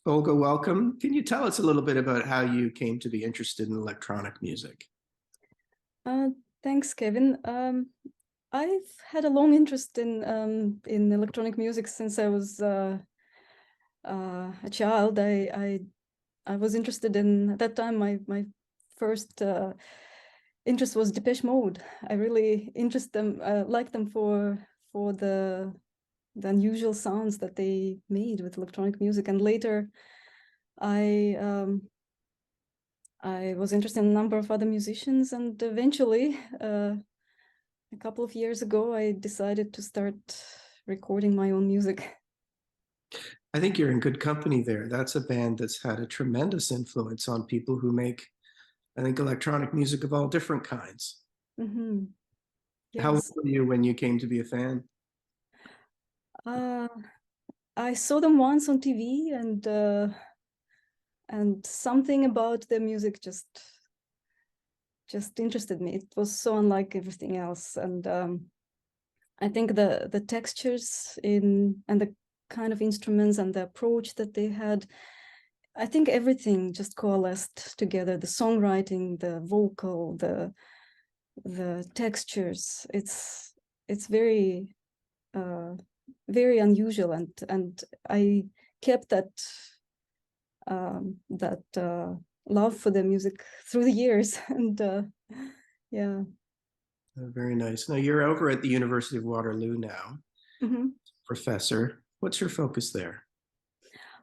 Olga, welcome. Can you tell us a little bit about how you came to be interested in electronic music? Uh, Thanks, Kevin. I've had a long interest in electronic music since I was a child. I was interested in at that time. My first interest was Depeche Mode. I really liked them for the unusual sounds that they made with electronic music. And later, I um, I was interested in a number of other musicians, and eventually, a couple of years ago, I decided to start recording my own music. I think you're in good company there. That's a band that's had a tremendous influence on people who make, I think, electronic music of all different kinds. Hmm. How old Yes. were you when you came to be a fan? Uh, I saw them once on TV, and something about their music just interested me. It was so unlike everything else, and I think the textures in and the kind of instruments and the approach that they had, I think everything just coalesced together. The songwriting, the vocal, the textures. It's uh, very unusual, and I kept that love for the music through the years, and yeah. Very nice. Now you're over at the University of Waterloo now, Mhm. professor. What's your focus there?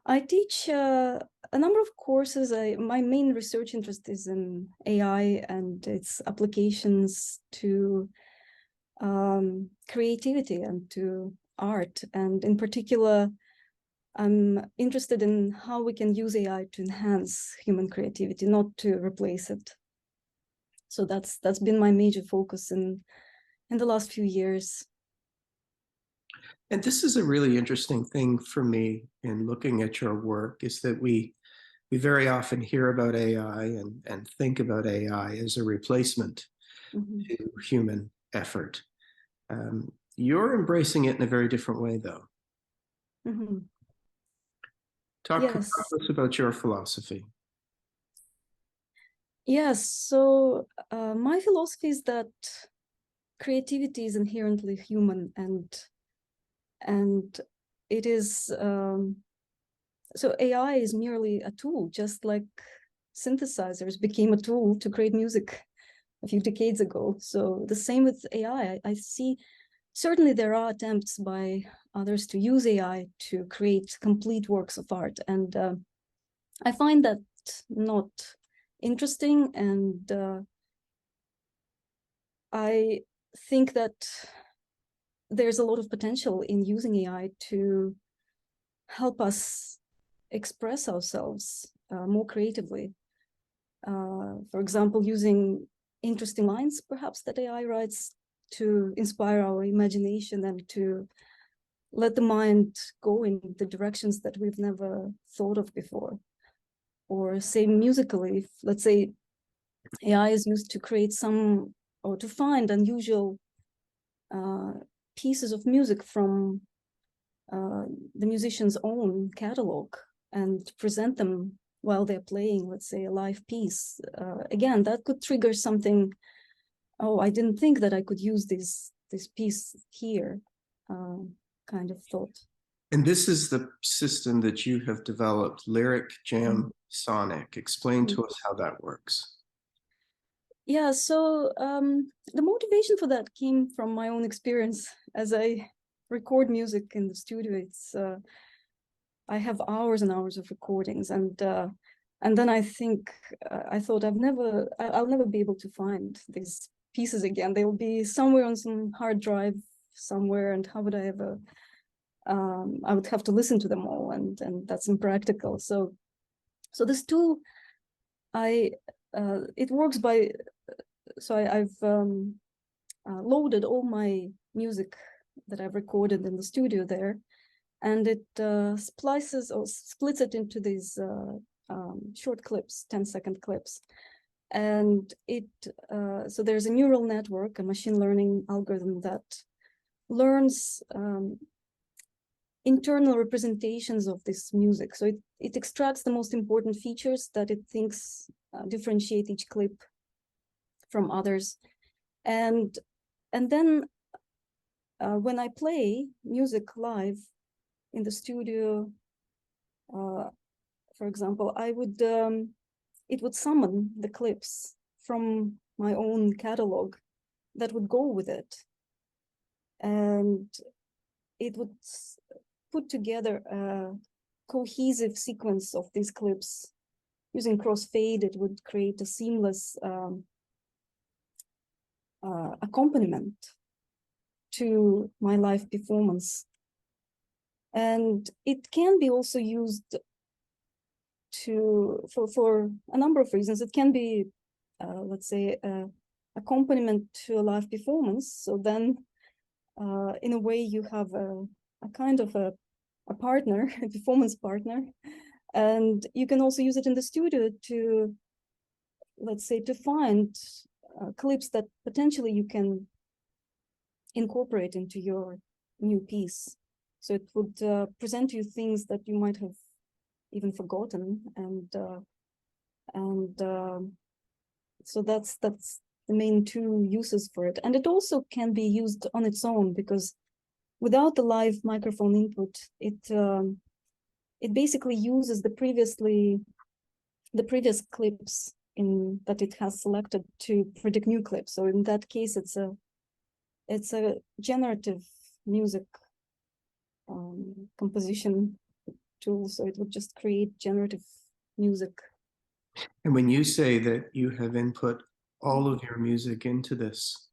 I teach a number of courses. My main research interest is in AI and its applications to creativity and to art. And in particular, I'm interested in how we can use AI to enhance human creativity, not to replace it. So that's been my major focus in the last few years. And this is a really interesting thing for me in looking at your work is that we very often hear about AI and think about AI as a replacement Mhm. to human effort. You're embracing it in a very different way, though. Mhm. Talk to Yes. us about your philosophy. Yes. So my philosophy is that creativity is inherently human, and it is so AI is merely a tool, just like synthesizers became a tool to create music a few decades ago. So the same with AI. I see certainly there are attempts by others to use AI to create complete works of art, and I find that not interesting, and I think that there's a lot of potential in using AI to help us express ourselves more creatively. For example, using interesting lines, perhaps, that AI writes to inspire our imagination and to let the mind go in the directions that we've never thought of before. Or say musically, if, let's say, AI is used to create some or to find unusual uh, pieces of music from uh, the musician's own catalog and present them while they're playing, let's say, a live piece. Again, that could trigger something. Oh, I didn't think that I could use this piece here, uh, kind of thought. And this is the system that you have developed, LyricJam Sonic. Explain Mhm. to us how that works. Yeah, so the motivation for that came from my own experience as I record music in the studio. It's I have hours and hours of recordings, and then I think I thought I'll never be able to find these pieces again. They will be somewhere on some hard drive somewhere, and how would I ever? I would have to listen to them all, and that's impractical. So this tool, I it works by so I've loaded all my music that I've recorded in the studio there, and it splices or splits it into these short clips, 10-second clips. And so there's a neural network, a machine learning algorithm that learns internal representations of this music. So it extracts the most important features that it thinks differentiate each clip from others. And then when I play music live in the studio, for example, it would summon the clips from my own catalog that would go with it. And it would put together a cohesive sequence of these clips. Using crossfade, it would create a seamless accompaniment to my live performance. And it can be also used for a number of reasons. It can be, let's say, accompaniment to a live performance. So then, in a way, you have a kind of a partner, a performance partner. And you can also use it in the studio to, let's say, to find clips that potentially you can incorporate into your new piece. So it would present you things that you might have even forgotten, and so that's the main two uses for it. And it also can be used on its own, because without the live microphone input, it basically uses the previous clips that it has selected to predict new clips. So in that case, it's a generative music composition tool. So it would just create generative music. And when you say that you have input all of your music into this,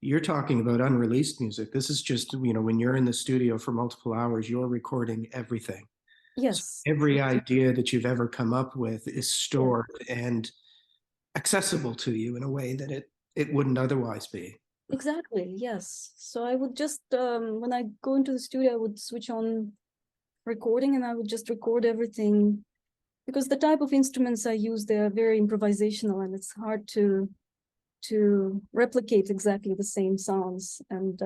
you're talking about unreleased music. This is just, when you're in the studio for multiple hours, you're recording everything. Yes. So every idea that you've ever come up with is stored and accessible to you in a way that it wouldn't otherwise be. Exactly, yes. So I would just, when I go into the studio, I would switch on recording and I would just record everything, because the type of instruments I use, they're very improvisational, and it's hard to replicate exactly the same sounds. And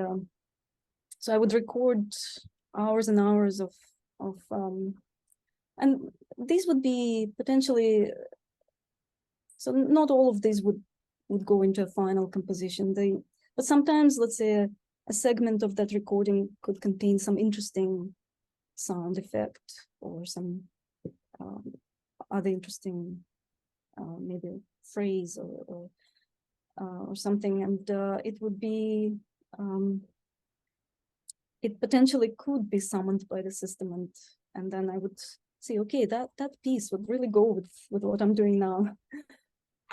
so I would record hours and hours of and these would be potentially, so not all of these would go into a final composition. But sometimes, let's say, a segment of that recording could contain some interesting sound effect or some other interesting maybe phrase or something, and it would be it potentially could be summoned by the system, and then I would say, okay, that piece would really go with what I'm doing now.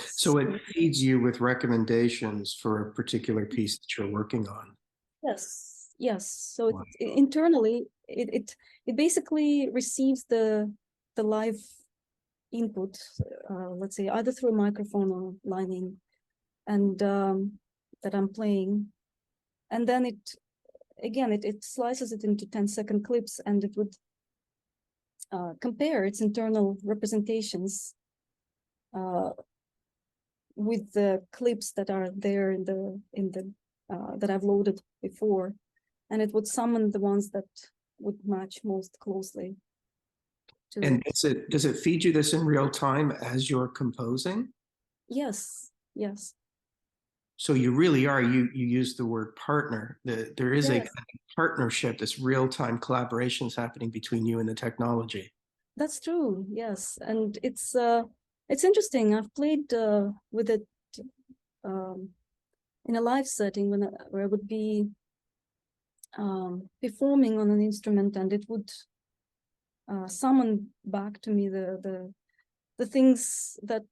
So it feeds you with recommendations for a particular piece that you're working on. Yes. So internally, it basically receives the live input, let's say either through a microphone or line in, and that I'm playing, and then it slices it into 10-second clips, and it would compare its internal representations with the clips that are there in the that I've loaded before, and it would summon the ones that would match most closely to And it. does it feed you this in real time as you're composing? Yes. So you really are, you use the word partner. There is a partnership, this real-time collaboration is happening between you and the technology. That's true, yes. And it's interesting. I've played with it in a live setting where I would be performing on an instrument, and it would summon back to me the things that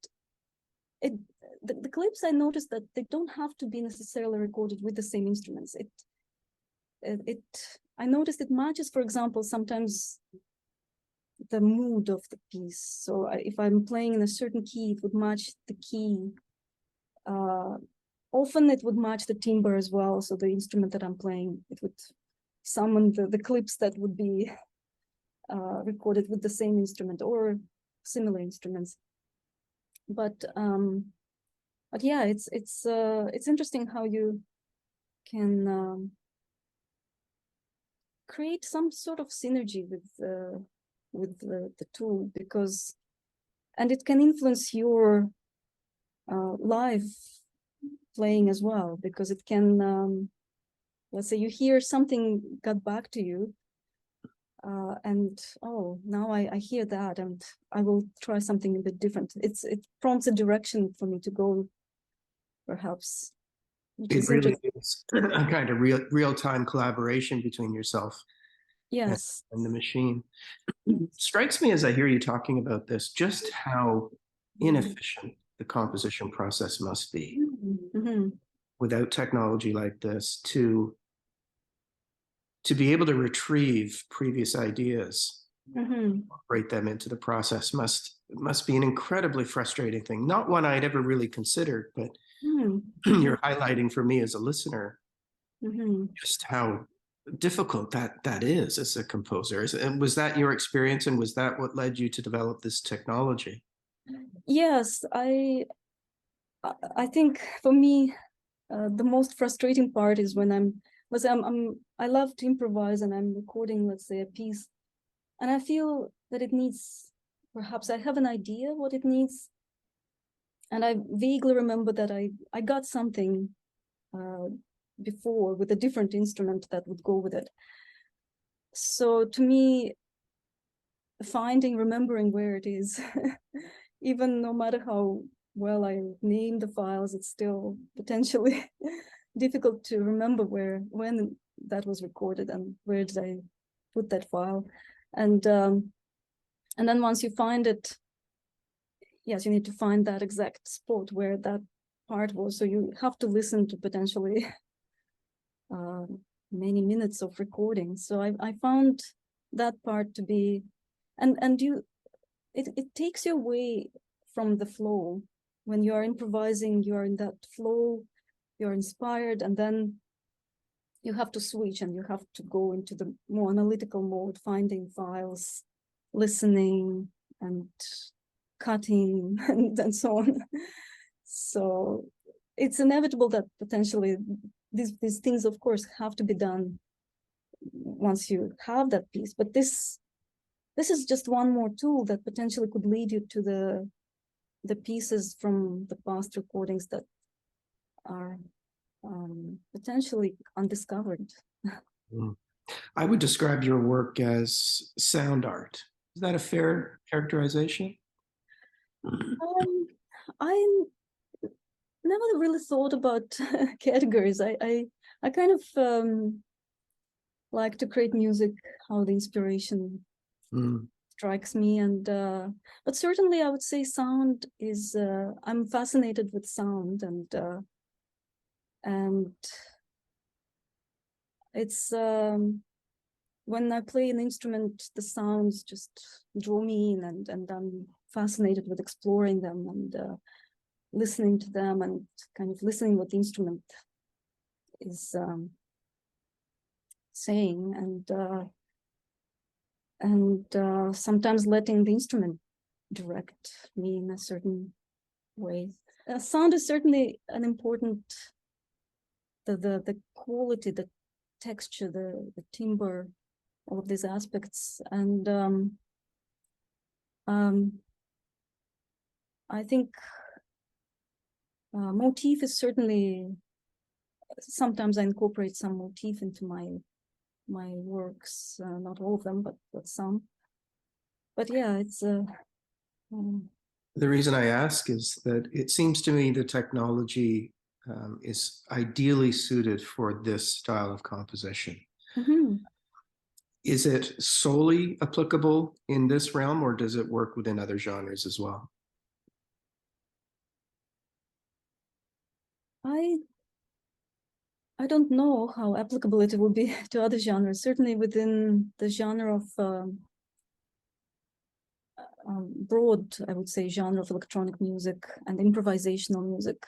the clips. I noticed that they don't have to be necessarily recorded with the same instruments. I noticed it matches, for example, sometimes the mood of the piece. So if I'm playing in a certain key, it would match the key. Often it would match the timbre as well. So the instrument that I'm playing, it would summon the clips that would be recorded with the same instrument or similar instruments. But yeah, it's interesting how you can create some sort of synergy with the tool, because, and it can influence your live playing as well, because it can, let's say you hear something got back to you, and oh, now I hear that, and I will try something a bit different. It prompts a direction for me to go, perhaps, which It is really interesting. is a kind of real-time collaboration between yourself Yes. and the machine. It strikes me as I hear you talking about this, just how inefficient the composition process must be Mm-hmm. without technology like this to be able to retrieve previous ideas, Mm-hmm. incorporate them into the process must be an incredibly frustrating thing. Not one I'd ever really considered, but Mm-hmm. you're highlighting for me as a listener Mm-hmm. just how difficult that is as a composer. And was that your experience, and was that what led you to develop this technology? Yes, I think for me, the most frustrating part is when I love to improvise and I'm recording, let's say, a piece, and I feel that it needs, perhaps I have an idea what it needs, and I vaguely remember that I got something uh, before with a different instrument that would go with it. So to me, remembering where it is, even no matter how well I name the files, it's still potentially difficult to remember when that was recorded and where did I put that file. And then once you find it, yes, you need to find that exact spot where that part was. So you have to listen to potentially uh, many minutes of recording. So I found that part to be, and it takes you away from the flow. When you are improvising, you are in that flow, you're inspired, and then you have to switch and you have to go into the more analytical mode, finding files, listening, and cutting, and so on. So it's inevitable that potentially these things, of course, have to be done once you have that piece. But this is just one more tool that potentially could lead you to the pieces from the past recordings that are potentially undiscovered. Mm. I would describe your work as sound art. Is that a fair characterization? I never really thought about categories. I kind of like to create music how the inspiration Mm. strikes me, and but certainly I would say sound is I'm fascinated with sound, and it's when I play an instrument, the sounds just draw me in, and I'm fascinated with exploring them and listening to them and kind of listening what the instrument is saying, and sometimes letting the instrument direct me in a certain way. Sound is certainly an important, the quality, the texture, the timbre, all of these aspects, and I think motif is certainly, sometimes I incorporate some motif into my works, not all of them, but some. But yeah, it's The reason I ask is that it seems to me the technology is ideally suited for this style of composition. mhm. Is it solely applicable in this realm, or does it work within other genres as well? I don't know how applicable it will be to other genres. Certainly within the genre of broad, I would say, genre of electronic music and improvisational music,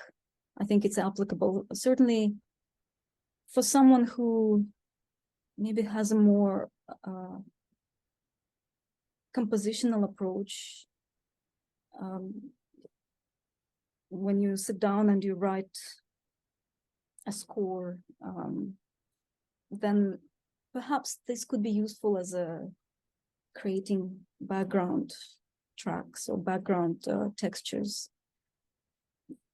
I think it's applicable. Certainly for someone who maybe has a more compositional approach, when you sit down and you write a score, then perhaps this could be useful as a creating background tracks or background textures.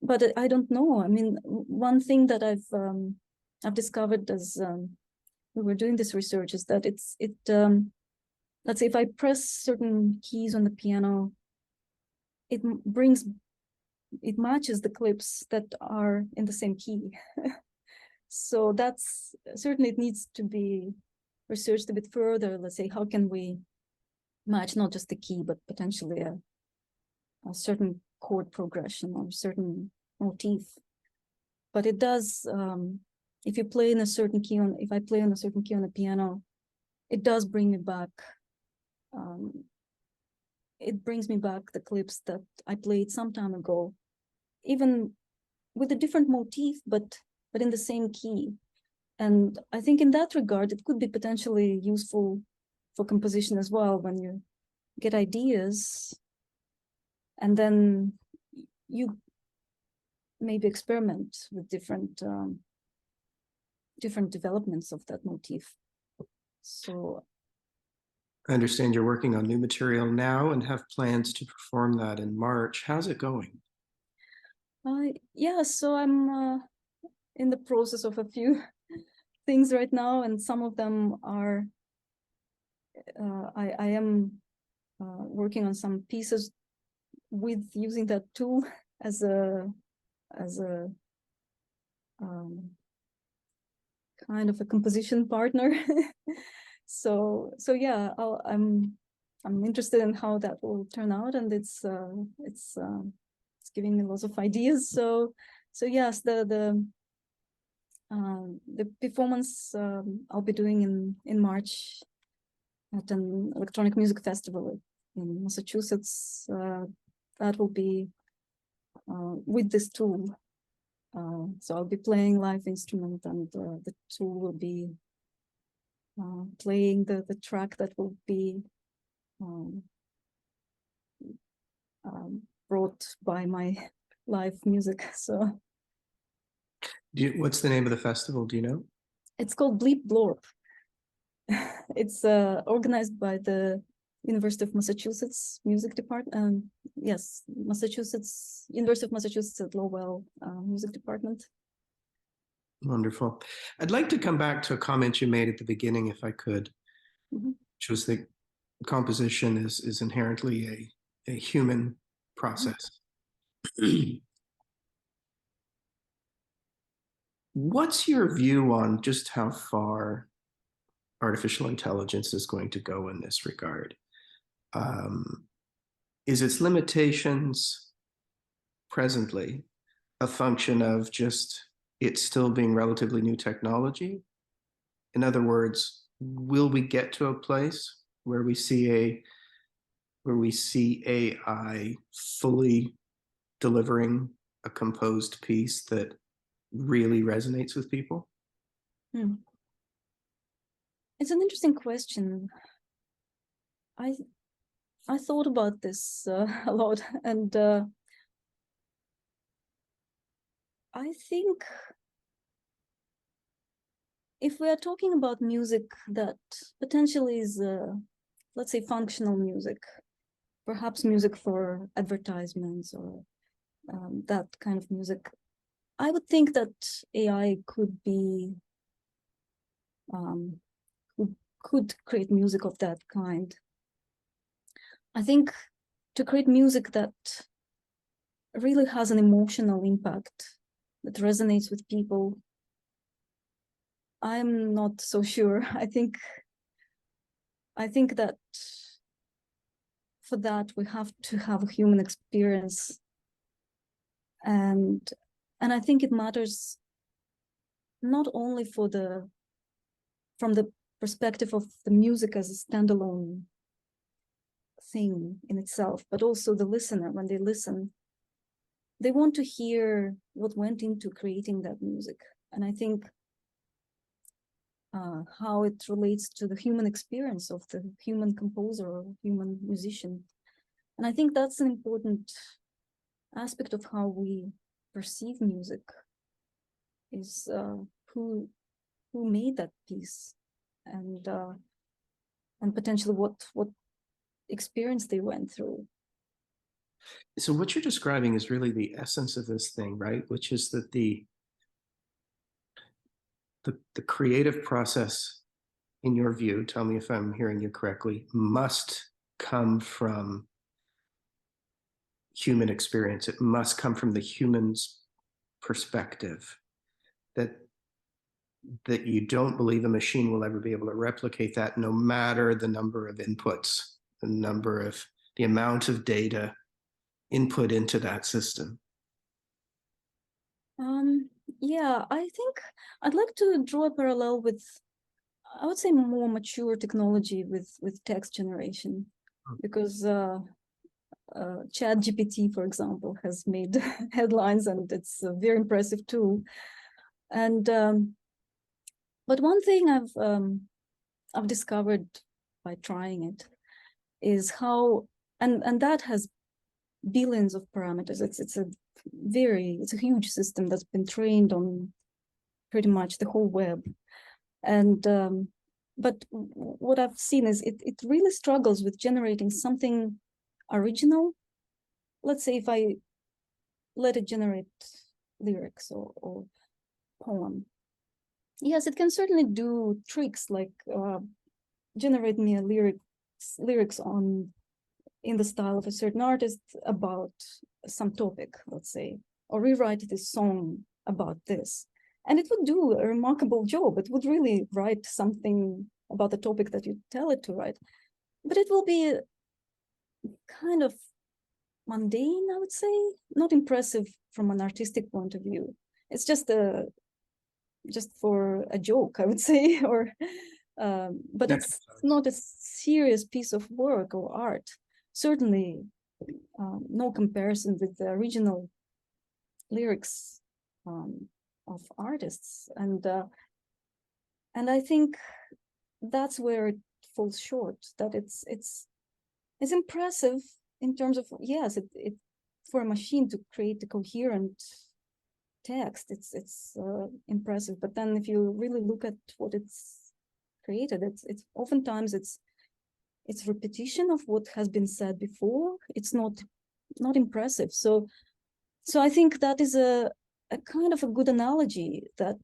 But I don't know. I mean, one thing that I've discovered as we were doing this research is that let's say if I press certain keys on the piano, it matches the clips that are in the same key. So that's certainly, it needs to be researched a bit further. Let's say, how can we match not just the key, but potentially a certain chord progression or certain motif. But it does, if you play in a certain key if I play on a certain key on the piano, it does bring me back. It brings me back the clips that I played some time ago, even with a different motif, but in the same key. And I think in that regard, it could be potentially useful for composition as well, when you get ideas and then you maybe experiment with different developments of that motif. So I understand you're working on new material now and have plans to perform that in March. How's it going? yeah, so I'm in the process of a few things right now, and some of them are I am working on some pieces with using that tool as a kind of a composition partner. so yeah, I'm interested in how that will turn out, and it's giving me lots of ideas. So yes, the performance I'll be doing in March at an electronic music festival in Massachusetts. That will be with this tool. So I'll be playing live instrument, and the tool will be playing the track that will be brought by my live music. So What's the name of the festival? Do you know? it's called Bleep Blorp. It's organized by the University of Massachusetts Music Department. Yes, University of Massachusetts at Lowell Music Department. Wonderful. I'd like to come back to a comment you made at the beginning, if I could, which was that composition is inherently a human process. What's your view on just how far artificial intelligence is going to go in this regard? Is its limitations presently a function of just it still being relatively new technology? In other words, will we get to a place where we see AI fully delivering a composed piece that really resonates with people? It's an interesting question. I thought about this a lot, and I think if we are talking about music that potentially is, let's say, functional music, perhaps music for advertisements or that kind of music, I would think that AI could be could create music of that kind. I think to create music that really has an emotional impact, that resonates with people, I'm not so sure. I think that for that we have to have a human experience, and I think it matters not only from the perspective of the music as a standalone thing in itself, but also the listener. When they listen, they want to hear what went into creating that music, and I think how it relates to the human experience of the human composer or human musician. And I think that's an important aspect of how we perceive music, is who made that piece. and potentially what experience they went through. So what you're describing is really the essence of this thing, right? Which is that the creative process, in your view, tell me if I'm hearing you correctly, must come from human experience. It must come from the human's perspective. That you don't believe a machine will ever be able to replicate that, no matter the number of inputs, the amount of data input into that system. Yeah, I think I'd like to draw a parallel with, I would say, more mature technology with text generation, because ChatGPT, for example, has made headlines, and it's a very impressive tool. And but one thing I've discovered by trying it is how, and that has billions of parameters. It's a huge system that's been trained on pretty much the whole web. And but what I've seen is it really struggles with generating something original. Let's say if I let it generate lyrics or poem. Yes, it can certainly do tricks like generate me a lyrics in the style of a certain artist about some topic, let's say, or rewrite this song about this. And it would do a remarkable job. It would really write something about the topic that you tell it to write. But it will be kind of mundane, I would say, not impressive from an artistic point of view. It's just for a joke, I would say, or but it's not a serious piece of work or art. Certainly, no comparison with the original lyrics of artists, and I think that's where it falls short. That it's impressive in terms of, yes, it for a machine to create a coherent text, it's impressive. But then if you really look at what it's created, it's oftentimes it's repetition of what has been said before. It's not impressive. So I think that is a kind of a good analogy, that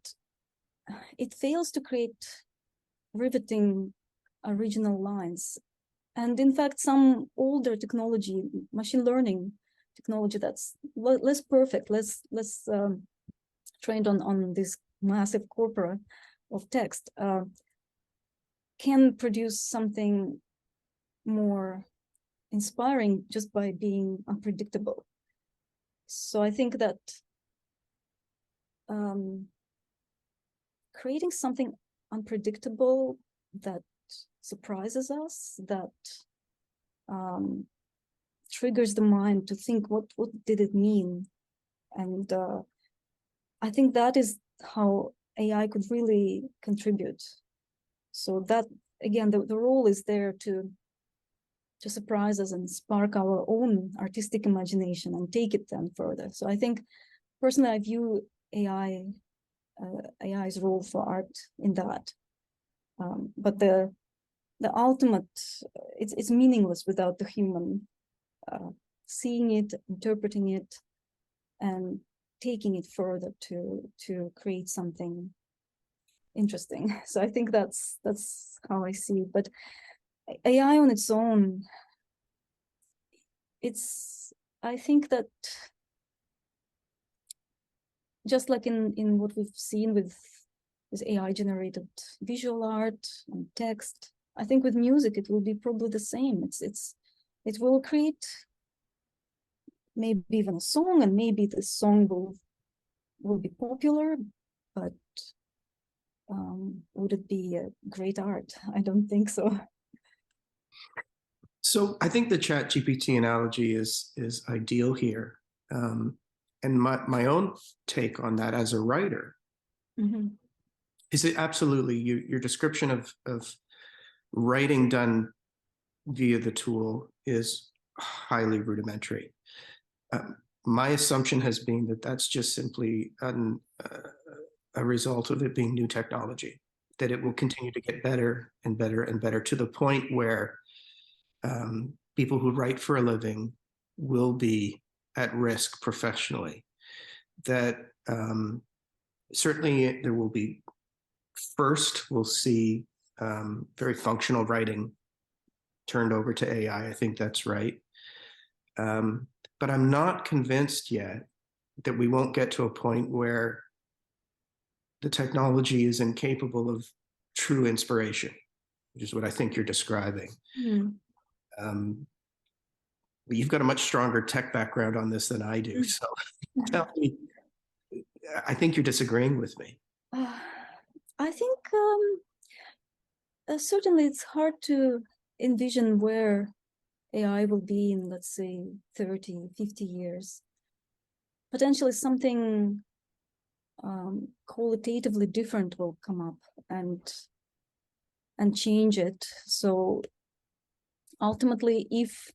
it fails to create riveting original lines. And in fact, some older technology, machine learning technology, that's less perfect, less trained on this massive corpora of text, can produce something more inspiring just by being unpredictable. So I think that creating something unpredictable that surprises us, that triggers the mind to think, what did it mean? And I think that is how AI could really contribute. So that, again, the role is there to surprise us and spark our own artistic imagination and take it then further. So I think, personally, I view AI's role for art in that. But the ultimate, it's meaningless without the human seeing it, interpreting it, and taking it further to create something interesting. So I think that's how I see it. But AI on its own, I think that just like in what we've seen with AI generated visual art and text, I think with music it will be probably the same. It will create maybe even a song, and maybe the song will be popular, but would it be a great art? I don't think so. So I think the ChatGPT analogy is ideal here. And my own take on that as a writer is it absolutely your description of writing done via the tool is highly rudimentary. My assumption has been that that's just simply a result of it being new technology. that it will continue to get better and better and better to the point where people who write for a living will be at risk professionally. That certainly there will be, first, we'll see very functional writing turned over to AI. I think that's right. But I'm not convinced yet that we won't get to a point where the technology is incapable of true inspiration, which is what I think you're describing. But you've got a much stronger tech background on this than I do. So tell me, I think you're disagreeing with me. I think certainly it's hard to envision where AI will be in, let's say, 30, 50 years. Potentially something qualitatively different will come up and change it. So ultimately, if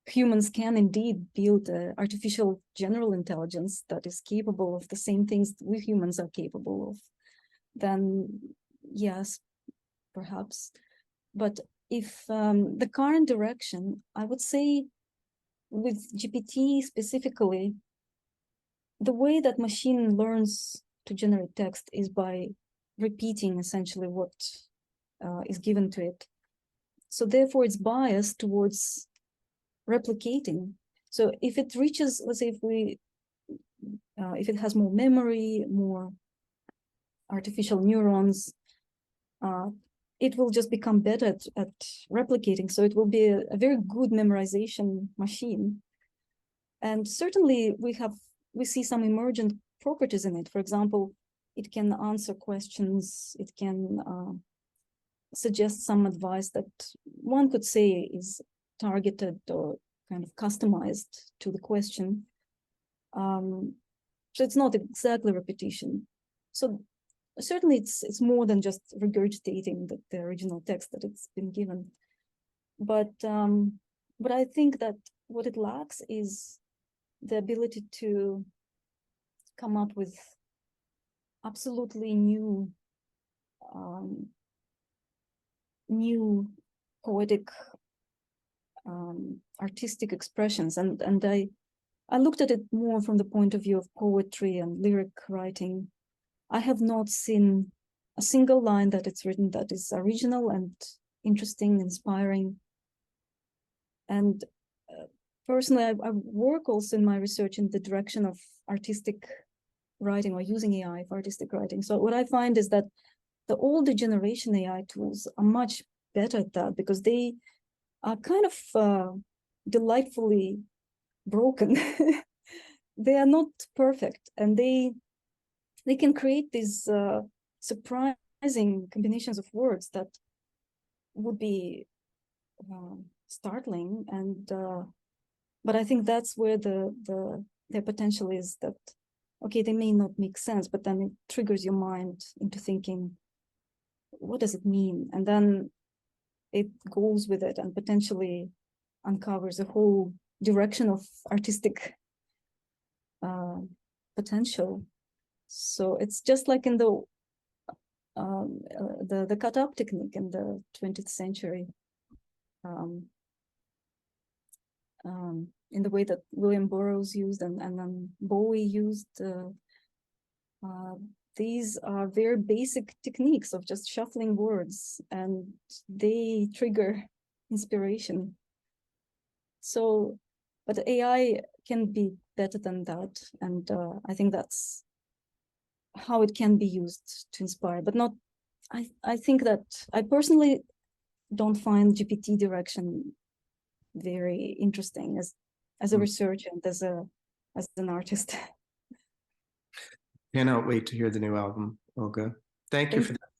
humans can indeed build artificial general intelligence that is capable of the same things we humans are capable of, then yes, perhaps. But if the current direction, I would say with GPT specifically, the way that machine learns to generate text is by repeating essentially what is given to it. So therefore it's biased towards replicating. So if it reaches, let's say if it has more memory, more artificial neurons, it will just become better at replicating. So it will be a very good memorization machine. And certainly we see some emergent properties in it. For example, it can answer questions, it can suggest some advice that one could say is targeted or kind of customized to the question. So it's not exactly repetition. So certainly it's more than just regurgitating the original text that it's been given. But I think that what it lacks is the ability to come up with absolutely new poetic artistic expressions. And I looked at it more from the point of view of poetry and lyric writing. I have not seen a single line that it's written that is original and interesting, inspiring. And personally, I work also in my research in the direction of artistic writing or using AI for artistic writing. So what I find is that the older generation AI tools are much better at that because they are kind of delightfully broken. They are not perfect, and they can create these surprising combinations of words that would be startling. And but I think that's where their potential is, that okay, they may not make sense, but then it triggers your mind into thinking, what does it mean? And then it goes with it and potentially uncovers a whole direction of artistic potential. So it's just like in the cut-up technique in the 20th century, in the way that William Burroughs used and then Bowie used. These are very basic techniques of just shuffling words, and they trigger inspiration. So, but AI can be better than that, and I think that's how it can be used to inspire, but not. I think that I personally don't find GPT direction very interesting as a researcher and as an artist. Cannot wait to hear the new album, Olga. Thank you for that.